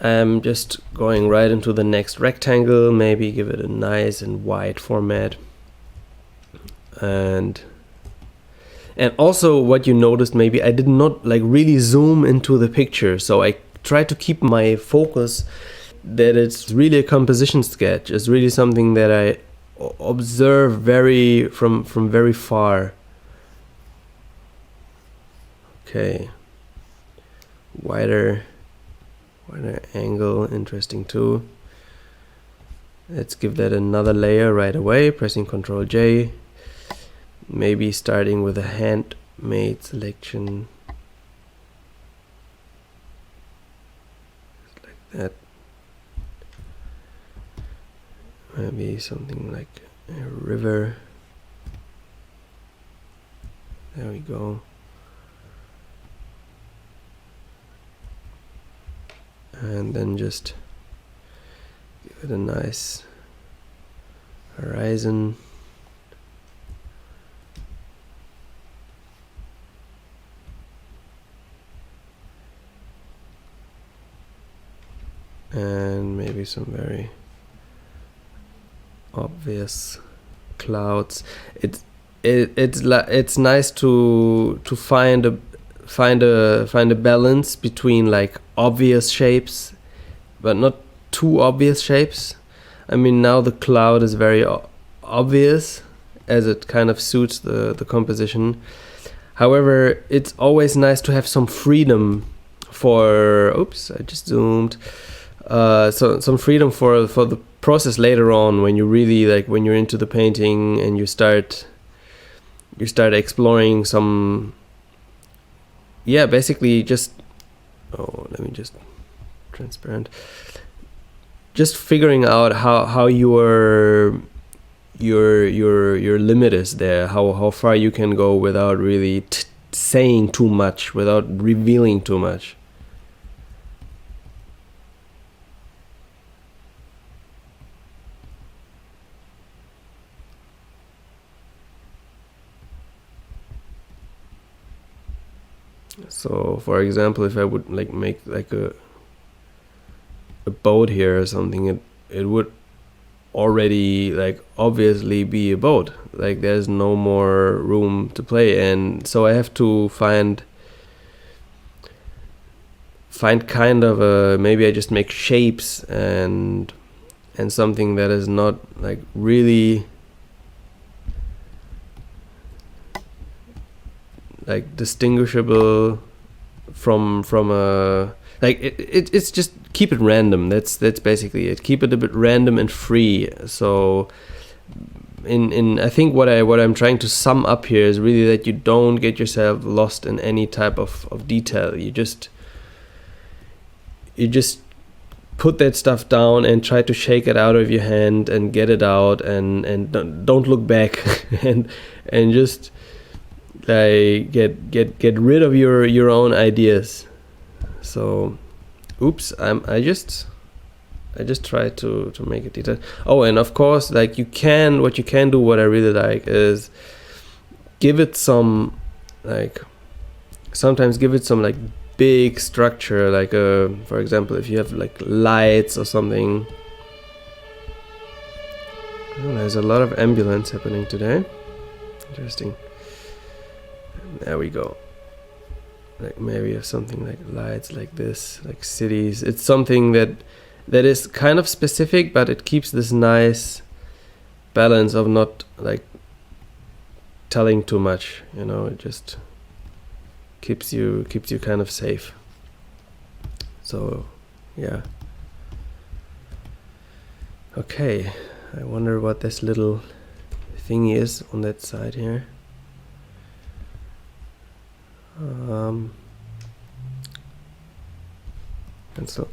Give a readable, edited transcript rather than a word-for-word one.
I'm just going right into the next rectangle, maybe give it a nice and wide format. And also what you noticed, maybe I did not like really zoom into the picture, so I try to keep my focus that it's really a composition sketch. It's really something that I observe from very far. Okay, wider angle, interesting too. Let's give that another layer right away, pressing Ctrl J. Maybe starting with a handmade selection. Like that. Maybe something like a river. There we go. And then just give it a nice horizon. And maybe some very obvious clouds. It's nice to find a balance between like obvious shapes, but not too obvious shapes. I mean, now the cloud is very obvious, as it kind of suits the composition. However, it's always nice to have some freedom for. Oops, I just zoomed. So some freedom for the process later on, when you really like, when you're into the painting and you start exploring some, basically just, let me just transparent, just figuring out how your limit is there, how far you can go without really saying too much, without revealing too much. So for example, if I would like make like a boat here or something, it would already like obviously be a boat. Like there's no more room to play, and so I have to find kind of a, maybe I just make shapes and something that is not like really like distinguishable from a, like it's just keep it random. That's basically it. Keep it a bit random and free. So in I think what I'm trying to sum up here is really that you don't get yourself lost in any type of detail. You just put that stuff down and try to shake it out of your hand and get it out, and don't look back and just like get rid of your own ideas. So oops, I just try to make it detailed. Oh, and of course, like what you can do, what I really like is give it some, like sometimes give it some like big structure, like for example, if you have like lights or something. Oh, there's a lot of ambulance happening today. Interesting. There we go. Like maybe have something like lights like this, like cities. It's something that is kind of specific, but it keeps this nice balance of not like telling too much, you know. It just keeps you kind of safe. So yeah. Okay, I wonder what this little thingy is on that side here. And so